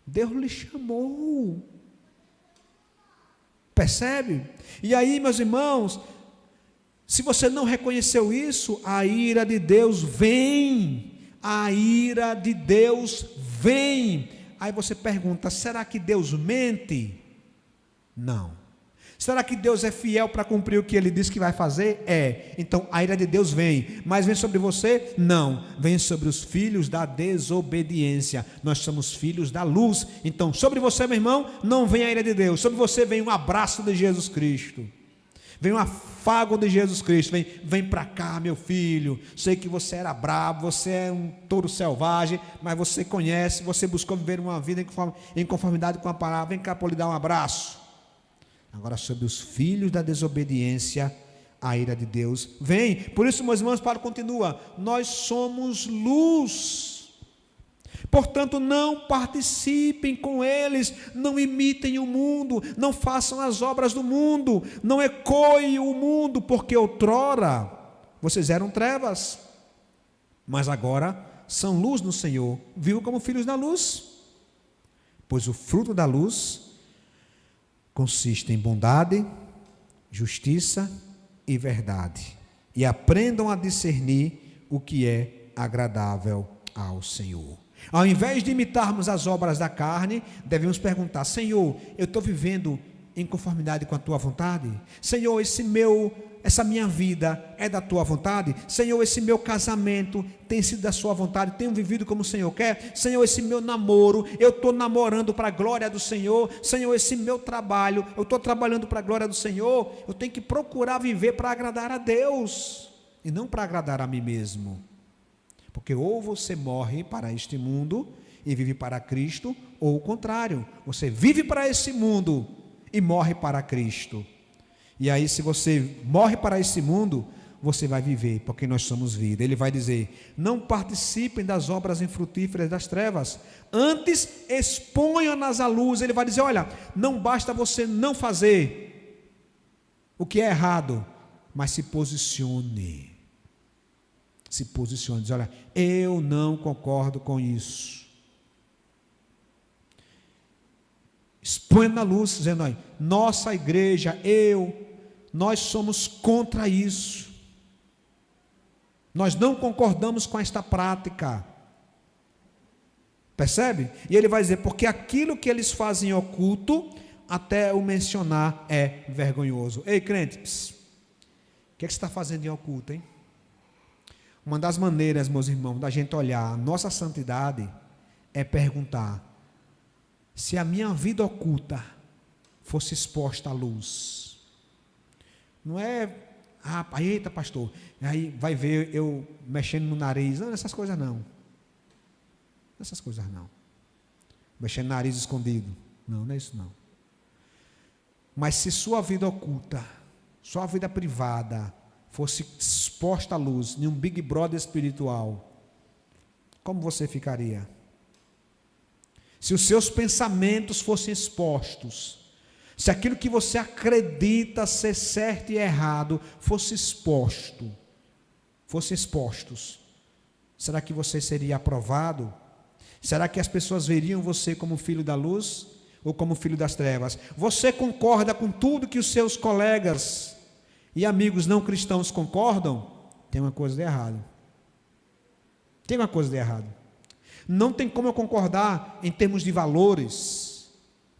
Deus lhe chamou, percebe? E aí, meus irmãos, se você não reconheceu isso, a ira de Deus vem, a ira de Deus vem. Aí você pergunta: será que Deus mente? Não. Será que Deus é fiel para cumprir o que Ele disse que vai fazer? É. Então a ira de Deus vem, mas vem sobre você? Não, vem sobre os filhos da desobediência. Nós somos filhos da luz. Então sobre você, meu irmão, não vem a ira de Deus, sobre você vem um abraço de Jesus Cristo, vem um afago de Jesus Cristo. Vem para cá, meu filho, sei que você era bravo, você é um touro selvagem, mas você conhece, você buscou viver uma vida em conformidade com a palavra, vem cá para lhe dar um abraço. Agora, sobre os filhos da desobediência, a ira de Deus vem. Por isso, meus irmãos, Paulo continua: nós somos luz, portanto não participem com eles, não imitem o mundo, não façam as obras do mundo, não ecoem o mundo, porque outrora vocês eram trevas, mas agora são luz no Senhor. Vivam como filhos da luz, pois o fruto da luz consiste em bondade, justiça e verdade, e aprendam a discernir o que é agradável ao Senhor. Ao invés de imitarmos as obras da carne, devemos perguntar: Senhor, eu estou vivendo em conformidade com a Tua vontade? Senhor, essa minha vida é da Tua vontade? Senhor, esse meu casamento tem sido da Sua vontade? Tenho vivido como o Senhor quer? Senhor, esse meu namoro, eu estou namorando para a glória do Senhor? Senhor, esse meu trabalho, eu estou trabalhando para a glória do Senhor? Eu tenho que procurar viver para agradar a Deus e não para agradar a mim mesmo, porque ou você morre para este mundo e vive para Cristo, ou o contrário, você vive para esse mundo e morre para Cristo. E aí, se você morre para esse mundo, você vai viver, porque nós somos vida. Ele vai dizer: não participem das obras infrutíferas das trevas, antes exponham-nas à luz. Ele vai dizer: olha, não basta você não fazer o que é errado, mas se posicione. Se posicione, diz: olha, eu não concordo com isso. Exponha na luz, dizendo: olha, nossa igreja, nós somos contra isso, nós não concordamos com esta prática, percebe? E ele vai dizer: porque aquilo que eles fazem em oculto, até o mencionar é vergonhoso. Ei, crente, o que é que você está fazendo em oculto, hein? Uma das maneiras, meus irmãos, da gente olhar a nossa santidade é perguntar: se a minha vida oculta fosse exposta à luz. Não é: eita pastor, aí vai ver eu mexendo no nariz. Não, essas coisas não. Essas coisas não. Mexendo no nariz escondido. Não, não é isso não. Mas se sua vida oculta, sua vida privada, fosse exposta à luz, em um Big Brother espiritual, como você ficaria? Se os seus pensamentos fossem expostos, se aquilo que você acredita ser certo e errado fosse expostos, será que você seria aprovado? Será que as pessoas veriam você como filho da luz ou como filho das trevas? Você concorda com tudo que os seus colegas e amigos não cristãos concordam? Tem uma coisa de errado. Tem uma coisa de errado. Não tem como eu concordar em termos de valores,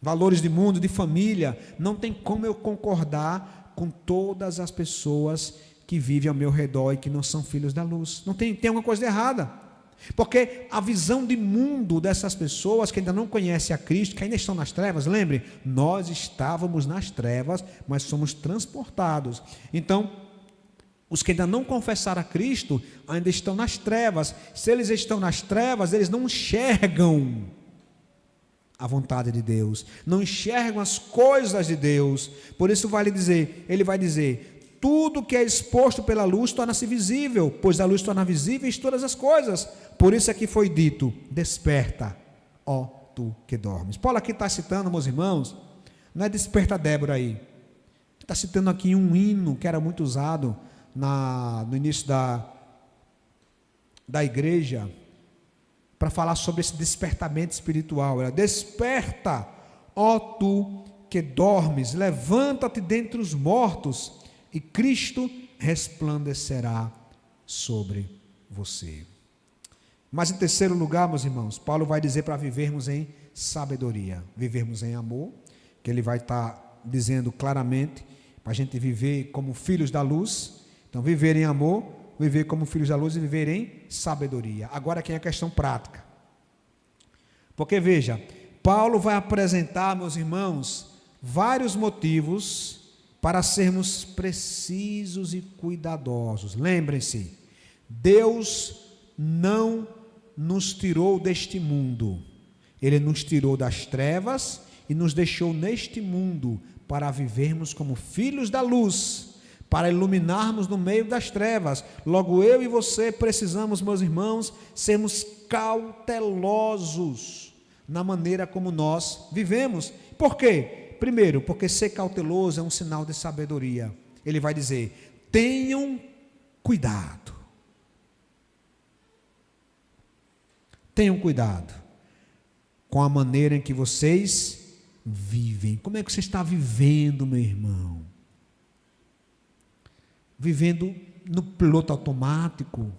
valores de mundo, de família. Não tem como eu concordar com todas as pessoas que vivem ao meu redor e que não são filhos da luz. Não tem alguma coisa errada. Porque a visão de mundo dessas pessoas que ainda não conhecem a Cristo, que ainda estão nas trevas, lembre, nós estávamos nas trevas, mas somos transportados. Então, os que ainda não confessaram a Cristo, ainda estão nas trevas. Se eles estão nas trevas, eles não enxergam a vontade de Deus, não enxergam as coisas de Deus. Por isso ele vai dizer, tudo que é exposto pela luz torna-se visível, pois a luz torna visíveis todas as coisas. Por isso aqui foi dito, desperta, ó tu que dormes. Paulo aqui está citando, meus irmãos, não é desperta Débora aí, está citando aqui um hino que era muito usado no início da igreja, para falar sobre esse despertamento espiritual. Era, desperta, ó tu que dormes, levanta-te dentre os mortos, e Cristo resplandecerá sobre você. Mas em terceiro lugar, meus irmãos, Paulo vai dizer para vivermos em sabedoria, vivermos em amor, que ele vai estar dizendo claramente, para a gente viver como filhos da luz. Então, viver em amor, viver como filhos da luz e viver em sabedoria. Agora aqui é a questão prática. Porque veja, Paulo vai apresentar, meus irmãos, vários motivos para sermos precisos e cuidadosos. Lembrem-se, Deus não nos tirou deste mundo. Ele nos tirou das trevas e nos deixou neste mundo para vivermos como filhos da luz, para iluminarmos no meio das trevas. Logo eu e você precisamos, meus irmãos, sermos cautelosos na maneira como nós vivemos. Por quê? Primeiro, porque ser cauteloso é um sinal de sabedoria. Ele vai dizer, tenham cuidado. Tenham cuidado com a maneira em que vocês vivem. Como é que você está vivendo, meu irmão? Vivendo no piloto automático?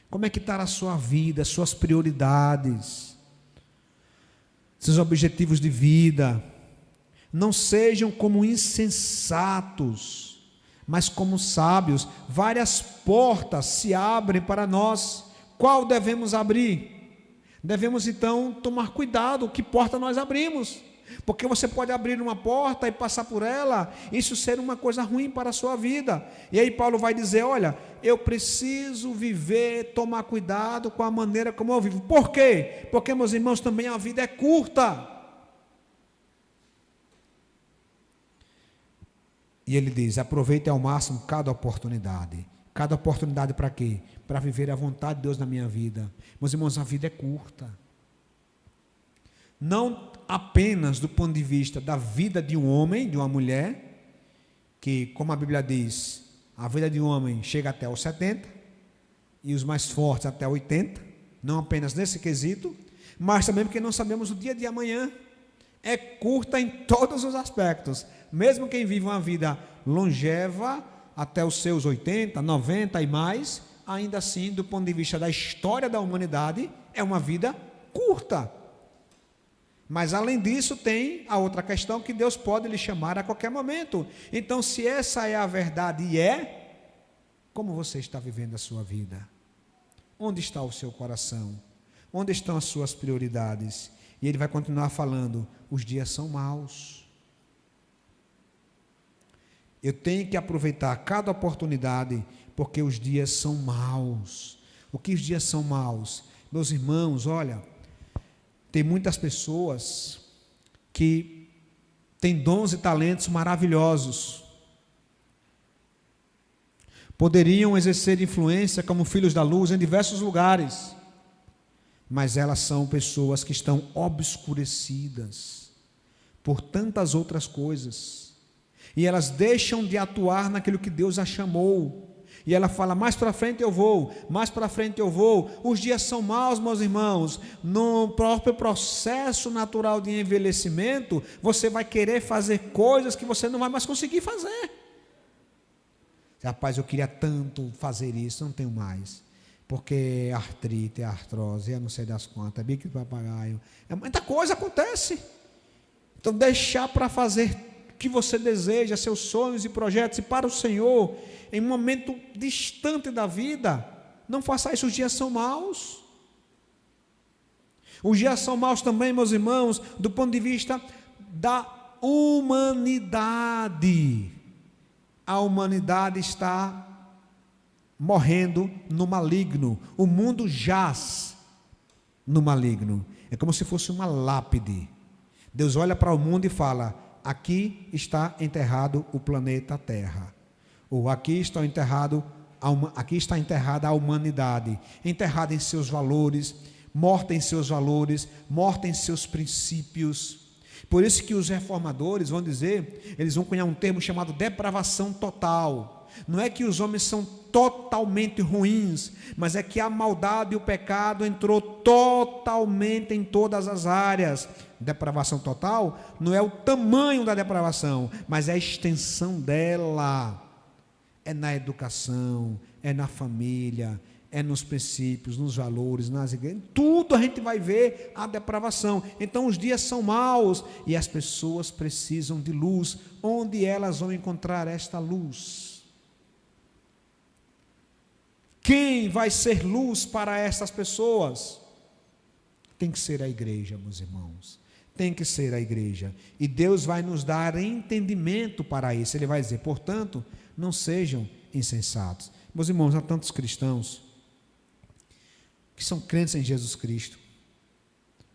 Como é que está a sua vida, as suas prioridades, seus objetivos de vida? Não sejam como insensatos, mas como sábios. Várias portas se abrem para nós. Qual devemos abrir? Devemos então tomar cuidado que porta nós abrimos, porque você pode abrir uma porta e passar por ela, isso ser uma coisa ruim para a sua vida. E aí Paulo vai dizer, olha, eu preciso viver, tomar cuidado com a maneira como eu vivo. Por quê? Porque, meus irmãos, também a vida é curta. E ele diz, aproveite ao máximo cada oportunidade. Cada oportunidade para quê? Para viver a vontade de Deus na minha vida. Meus irmãos, a vida é curta. Não apenas do ponto de vista da vida de um homem, de uma mulher, que, como a Bíblia diz, a vida de um homem chega até os 70, e os mais fortes até 80, não apenas nesse quesito, mas também porque não sabemos o dia de amanhã. É curta em todos os aspectos. Mesmo quem vive uma vida longeva, até os seus 80, 90 e mais, ainda assim, do ponto de vista da história da humanidade, é uma vida curta. Mas além disso, tem a outra questão que Deus pode lhe chamar a qualquer momento. Então, se essa é a verdade e como você está vivendo a sua vida? Onde está o seu coração? Onde estão as suas prioridades? E ele vai continuar falando, os dias são maus. Eu tenho que aproveitar cada oportunidade, porque os dias são maus. O que os dias são maus? Meus irmãos, olha, tem muitas pessoas que têm dons e talentos maravilhosos. Poderiam exercer influência como filhos da luz em diversos lugares, mas elas são pessoas que estão obscurecidas por tantas outras coisas. E elas deixam de atuar naquilo que Deus a chamou. E ela fala, mais para frente eu vou, mais para frente eu vou. Os dias são maus, meus irmãos. No próprio processo natural de envelhecimento, você vai querer fazer coisas que você não vai mais conseguir fazer. Rapaz, eu queria tanto fazer isso, não tenho mais. porque é artrite, é artrose, é não sei das quantas, é bico de papagaio, muita coisa acontece. Então deixar para fazer o que você deseja, seus sonhos e projetos, e para o Senhor, em um momento distante da vida, não faça isso. Os dias são maus. Os dias são maus também, meus irmãos, do ponto de vista da humanidade. A humanidade está morrendo no maligno. O mundo jaz no maligno. É como se fosse uma lápide. Deus olha para o mundo e fala: aqui está enterrado o planeta Terra. Ou aqui está enterrada a humanidade, enterrada em seus valores, morta em seus valores, morta em seus princípios. Por isso que os reformadores vão dizer, eles vão cunhar um termo chamado depravação total. Não é que os homens são totalmente ruins, mas é que a maldade e o pecado entrou totalmente em todas as áreas. Depravação total não é o tamanho da depravação, mas é a extensão dela. É na educação, é na família, é nos princípios, nos valores, nas igrejas, tudo a gente vai ver a depravação. Então os dias são maus e as pessoas precisam de luz. Onde elas vão encontrar esta luz? Quem vai ser luz para essas pessoas? Tem que ser a igreja, meus irmãos. Tem que ser a igreja. E Deus vai nos dar entendimento para isso. Ele vai dizer, portanto, não sejam insensatos. Meus irmãos, há tantos cristãos que são crentes em Jesus Cristo,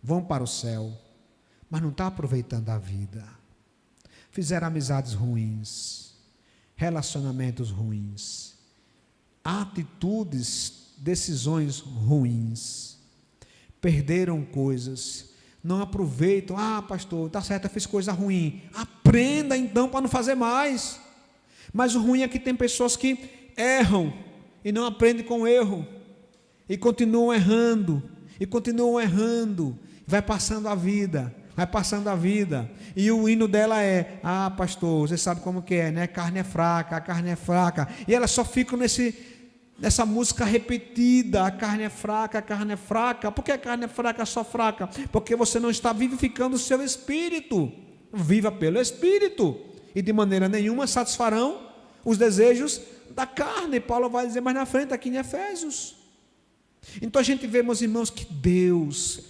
vão para o céu, mas não estão aproveitando a vida. Fizeram amizades ruins, relacionamentos ruins, atitudes, decisões ruins, perderam coisas, não aproveitam. Pastor, está certo, eu fiz coisa ruim. Aprenda então para não fazer mais. Mas o ruim é que tem pessoas que erram e não aprendem com o erro, e continuam errando, vai passando a vida, e o hino dela é: pastor, você sabe como que é, né? Carne é fraca, e elas só ficam nessa música repetida: a carne é fraca, por que a carne é fraca, só fraca? Porque você não está vivificando o seu espírito. Viva pelo espírito, e de maneira nenhuma satisfarão os desejos da carne. Paulo vai dizer mais na frente aqui em Efésios. Então a gente vê, meus irmãos, que Deus,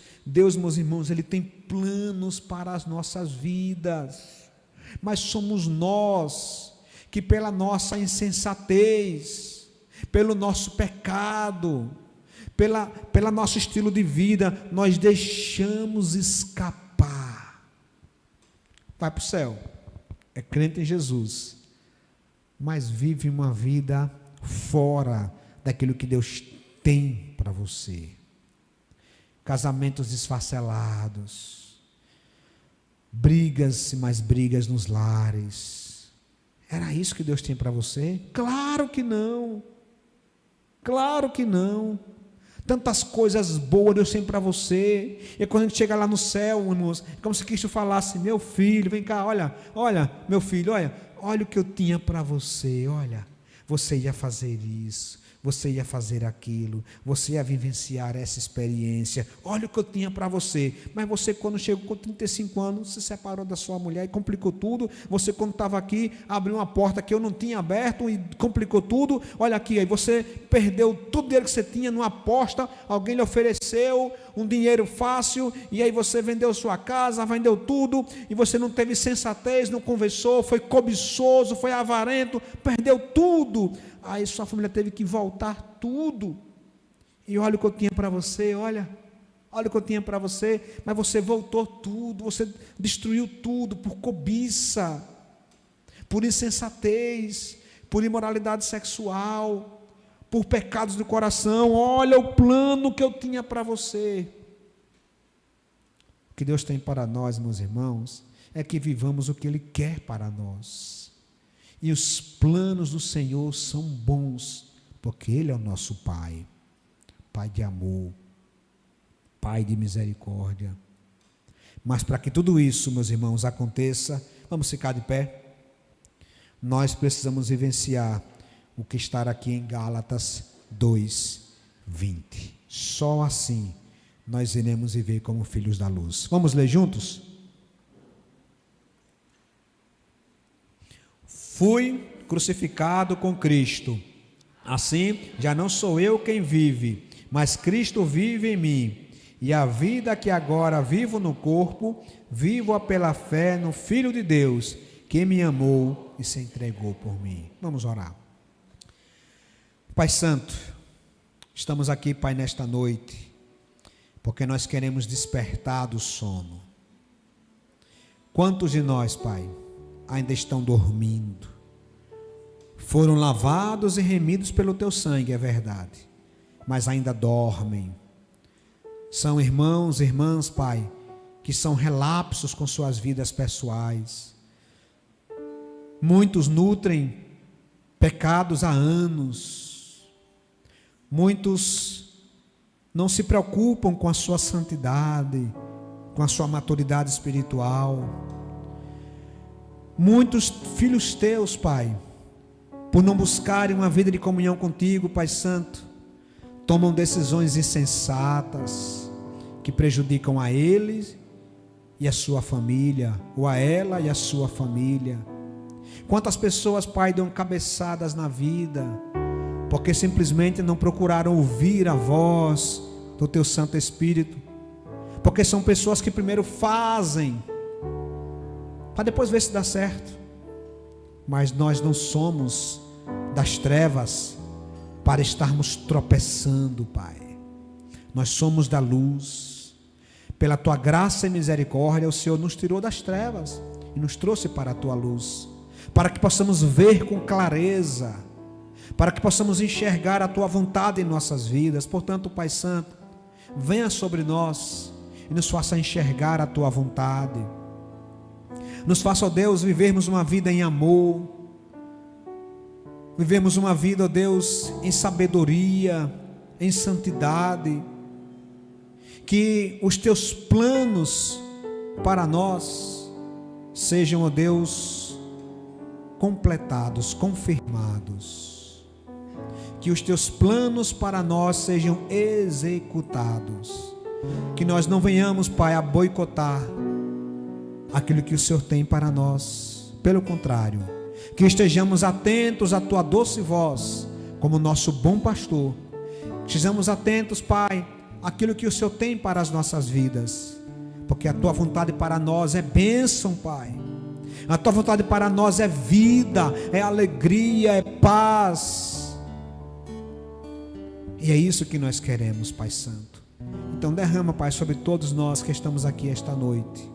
meus irmãos, Ele tem planos para as nossas vidas, mas somos nós que pela nossa insensatez, pelo nosso pecado, pela nosso estilo de vida, nós deixamos escapar. Vai para o céu, é crente em Jesus, mas vive uma vida fora daquilo que Deus tem para você. Casamentos desfacelados, brigas e mais brigas nos lares. Era isso que Deus tem para você? Claro que não. Tantas coisas boas Deus tem para você. E quando a gente chega lá no céu, irmãos, é como se Cristo falasse: meu filho, vem cá, olha, meu filho, olha o que eu tinha para você, você ia fazer isso, você ia fazer aquilo, você ia vivenciar essa experiência, olha o que eu tinha para você. Mas você, quando chegou com 35 anos, se separou da sua mulher e complicou tudo. Você, quando estava aqui, abriu uma porta que eu não tinha aberto e complicou tudo. Olha aqui, aí você perdeu tudo que você tinha numa aposta, alguém lhe ofereceu um dinheiro fácil, e aí você vendeu sua casa, vendeu tudo, e você não teve sensatez, não conversou, foi cobiçoso, foi avarento, perdeu tudo. Aí sua família teve que voltar tudo. E olha o que eu tinha para você, olha o que eu tinha para você, mas você voltou tudo, você destruiu tudo por cobiça, por insensatez, por imoralidade sexual, por pecados do coração. Olha o plano que eu tinha para você. O que Deus tem para nós, meus irmãos, é que vivamos o que Ele quer para nós. E os planos do Senhor são bons, porque Ele é o nosso Pai, Pai de amor, Pai de misericórdia. Mas para que tudo isso, meus irmãos, aconteça, vamos ficar de pé. Nós precisamos vivenciar o que está aqui em Gálatas 2, 20. Só assim nós iremos viver como filhos da luz. Vamos ler juntos? Fui crucificado com Cristo. Assim, já não sou eu quem vive, mas Cristo vive em mim. E a vida que agora vivo no corpo, vivo-a pela fé no Filho de Deus, que me amou e se entregou por mim. Vamos orar. Pai Santo, estamos aqui, Pai, nesta noite, porque nós queremos despertar do sono. Quantos de nós, Pai, ainda estão dormindo? Foram lavados e remidos pelo Teu sangue, é verdade, mas ainda dormem. São irmãos e irmãs, Pai, que são relapsos com suas vidas pessoais. Muitos nutrem pecados há anos. Muitos não se preocupam com a sua santidade, com a sua maturidade espiritual. Muitos filhos Teus, Pai, por não buscarem uma vida de comunhão contigo, Pai Santo, tomam decisões insensatas, que prejudicam a eles e a sua família, ou a ela e a sua família. Quantas pessoas, Pai, dão cabeçadas na vida, porque simplesmente não procuraram ouvir a voz do Teu Santo Espírito, porque são pessoas que primeiro fazem, para depois ver se dá certo. Mas nós não somos das trevas para estarmos tropeçando, Pai. Nós somos da luz. Pela Tua graça e misericórdia, o Senhor nos tirou das trevas e nos trouxe para a Tua luz, para que possamos ver com clareza, para que possamos enxergar a Tua vontade em nossas vidas. Portanto, Pai Santo, venha sobre nós e nos faça enxergar a Tua vontade. Nos faça, ó Deus, vivermos uma vida em amor, vivemos uma vida, ó Deus, em sabedoria, em santidade. Que os Teus planos para nós sejam, ó Deus, completados, confirmados. Que os Teus planos para nós sejam executados. Que nós não venhamos, Pai, a boicotar aquilo que o Senhor tem para nós. Pelo contrário, que estejamos atentos à Tua doce voz, como nosso bom pastor. Que estejamos atentos, Pai, àquilo que o Senhor tem para as nossas vidas, porque a Tua vontade para nós é bênção, Pai. A Tua vontade para nós é vida, é alegria, é paz. E é isso que nós queremos, Pai Santo. Então derrama, Pai, sobre todos nós que estamos aqui esta noite.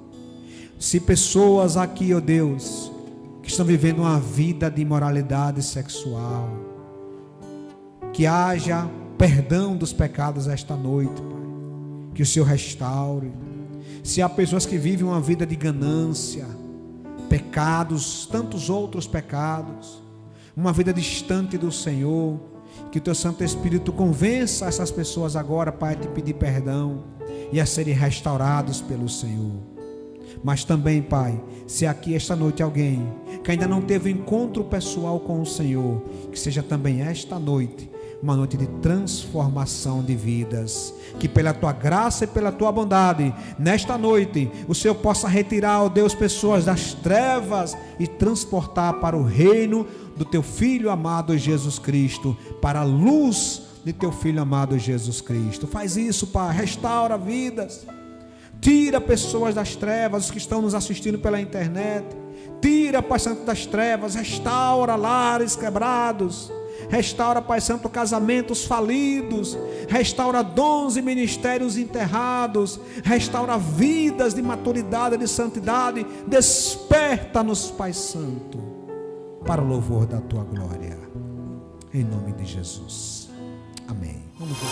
Se pessoas aqui, ó Deus, que estão vivendo uma vida de imoralidade sexual, que haja perdão dos pecados esta noite, Pai, que o Senhor restaure. Se há pessoas que vivem uma vida de ganância, pecados, tantos outros pecados, uma vida distante do Senhor, que o Teu Santo Espírito convença essas pessoas agora, Pai, a te pedir perdão e a serem restaurados pelo Senhor. Mas também, Pai, se aqui esta noite alguém que ainda não teve encontro pessoal com o Senhor, que seja também esta noite uma noite de transformação de vidas, que pela Tua graça e pela Tua bondade, nesta noite, o Senhor possa retirar, ó Deus, pessoas das trevas e transportar para o reino do Teu Filho amado Jesus Cristo, para a luz de Teu Filho amado Jesus Cristo. Faz isso, Pai, restaura vidas, tira pessoas das trevas, os que estão nos assistindo pela internet, tira, Pai Santo, das trevas, restaura lares quebrados, restaura, Pai Santo, casamentos falidos, restaura dons e ministérios enterrados, restaura vidas de maturidade, de santidade, desperta-nos, Pai Santo, para o louvor da Tua glória, em nome de Jesus, amém. Vamos ver.